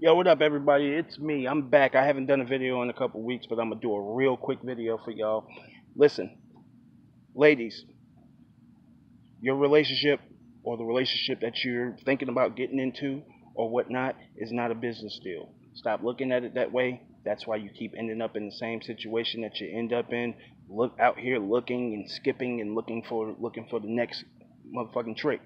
Yo, what up, everybody? It's me. I'm back. I haven't done a video in a couple weeks, but I'm gonna do a real quick video for y'all. Listen, ladies, your relationship or the relationship that you're thinking about getting into or whatnot is not a business deal. Stop looking at it that way. That's why you keep ending up in the same situation that you end up in. Look out here looking and skipping and looking for the next motherfucking trick.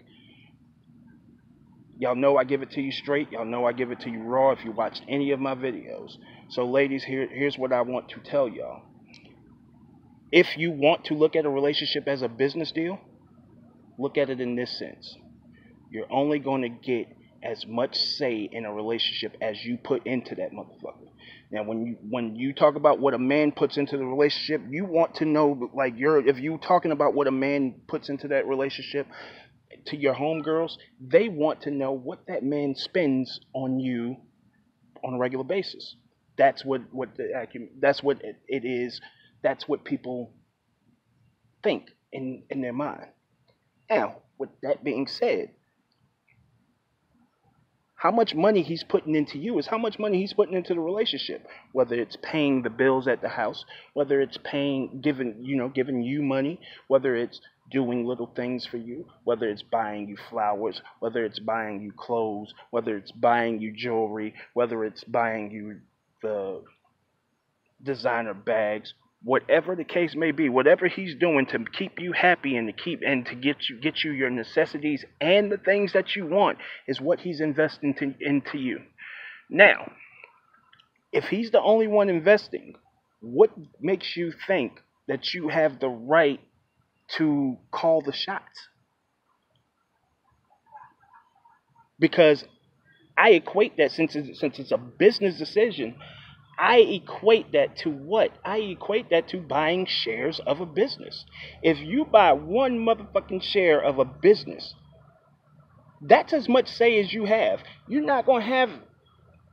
Y'all know I give it to you straight. Y'all know I give it to you raw if you watched any of my videos. So, ladies, here's what I want to tell y'all. If you want to look at a relationship as a business deal, look at it in this sense. You're only going to get as much say in a relationship as you put into that motherfucker. Now, when you talk about what a man puts into the relationship, you want to know, like, if you talking about what a man puts into that relationship, to your homegirls, they want to know what that man spends on you on a regular basis. That's what it is. That's what people think in their mind. Now, with that being said, how much money he's putting into you is how much money he's putting into the relationship. Whether it's paying the bills at the house, whether it's giving you money, whether it's doing little things for you, whether it's buying you flowers, whether it's buying you clothes, whether it's buying you jewelry, whether it's buying you the designer bags, whatever the case may be, whatever he's doing to keep you happy and to get you your necessities and the things that you want is what he's investing into you. Now, if he's the only one investing, what makes you think that you have the right to call the shots? Because I equate that, since it's a business decision, I equate that to what? I equate that to buying shares of a business. If you buy one motherfucking share of a business, that's as much say as you have. You're not going to have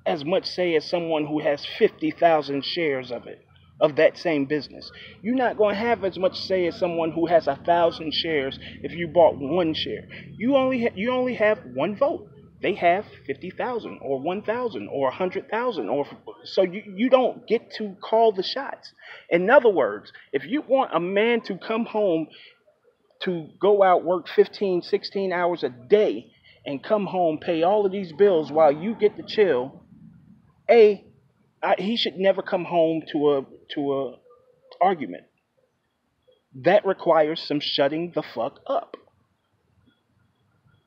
as much say as someone who has 50,000 shares of that same business. You're not going to have as much say as someone who has 1,000 shares if you bought one share. You only have one vote. They have 50,000 or 1,000 or 100,000, or so you don't get to call the shots. In other words, if you want a man to come home to go out, work 15, 16 hours a day and come home, pay all of these bills while you get to chill, he should never come home to a argument. That requires some shutting the fuck up.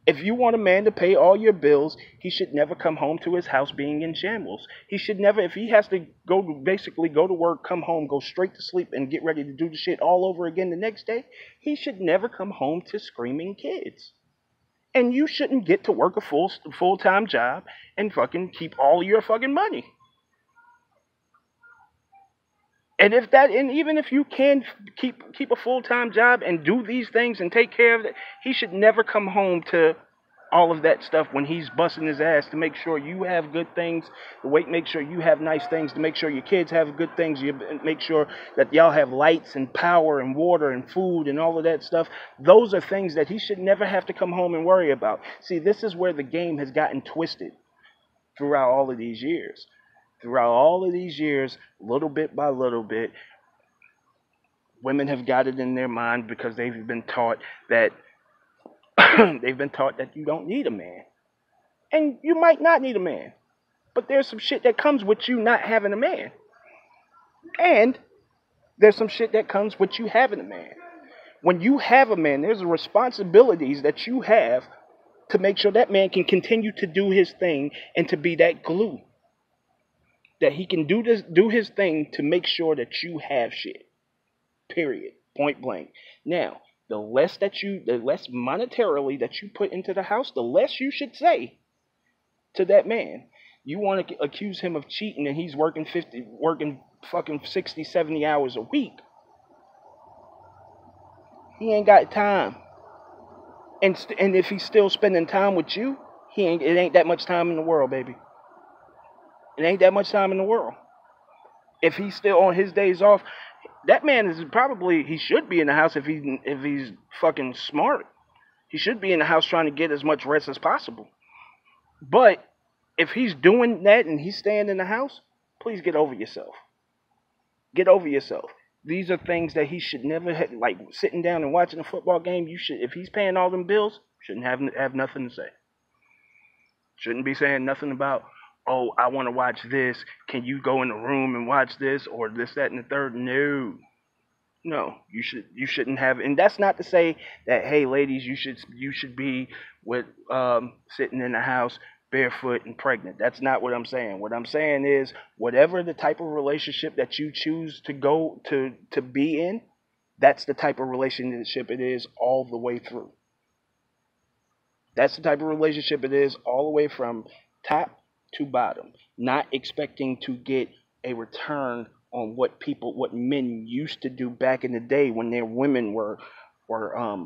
If you want a man to pay all your bills, he should never come home to his house being in shambles. He should never, if he has to basically go to work, come home, go straight to sleep, and get ready to do the shit all over again the next day, he should never come home to screaming kids. And you shouldn't get to work a full-time job and fucking keep all your fucking money. And even if you can keep a full-time job and do these things and take care of it, he should never come home to all of that stuff when he's busting his ass to make sure you have good things, make sure you have nice things, to make sure your kids have good things, you make sure that y'all have lights and power and water and food and all of that stuff. Those are things that he should never have to come home and worry about. See, this is where the game has gotten twisted throughout all of these years. Throughout all of these years, little bit by little bit, women have got it in their mind because they've been taught that you don't need a man. And you might not need a man. But there's some shit that comes with you not having a man. And there's some shit that comes with you having a man. When you have a man, there's responsibilities that you have to make sure that man can continue to do his thing and to be that glue. That he can do his thing to make sure that you have shit. Period. Point blank. Now, the less monetarily that you put into the house, the less you should say to that man. You want to accuse him of cheating and he's working fucking 60, 70 hours a week. He ain't got time. And if he's still spending time with you, it ain't that much time in the world, baby. It ain't that much time in the world. If he's still on his days off, that man he should be in the house if he's fucking smart. He should be in the house trying to get as much rest as possible. But If he's doing that and he's staying in the house, please get over yourself. Get over yourself. These are things that he should never have, like sitting down and watching a football game. You should, if he's paying all them bills, shouldn't have nothing to say. Shouldn't be saying nothing about, oh, I want to watch this. Can you go in the room and watch this or this, that, and the third? No, no, you shouldn't have. And that's not to say that, hey, ladies, you should be with sitting in the house barefoot and pregnant. That's not what I'm saying. What I'm saying is whatever the type of relationship that you choose to go to be in, that's the type of relationship it is all the way through. That's the type of relationship it is all the way from top to bottom. Not expecting to get a return on what men used to do back in the day when their women were I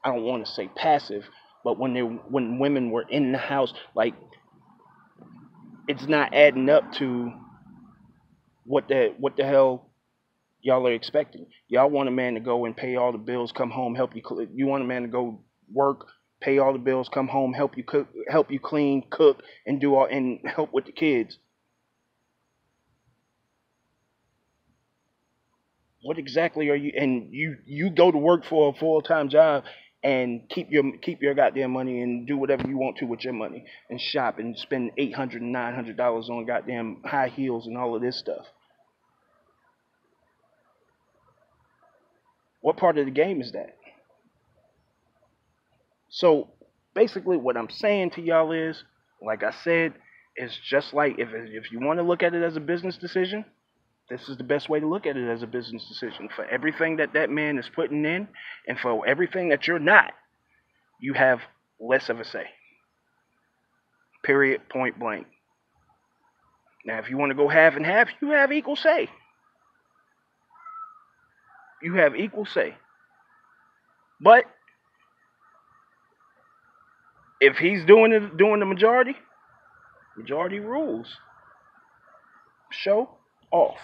don't want to say passive, but when women were in the house, like it's not adding up to what the hell y'all are expecting. Y'all want a man to go and pay all the bills, come home, help you. You want a man to go work, pay all the bills, come home, help you cook, help you clean, cook, and do all and help with the kids. What exactly are you? And you go to work for a full-time job and keep your goddamn money and do whatever you want to with your money and shop and spend $800 and $900 on goddamn high heels and all of this stuff. What part of the game is that? So basically, what I'm saying to y'all is, like I said, it's just like if you want to look at it as a business decision, this is the best way to look at it as a business decision. For everything that man is putting in, and for everything that you're not, you have less of a say. Period. Point blank. Now, if you want to go half and half, you have equal say. You have equal say. But if he's doing the majority rules. Show off.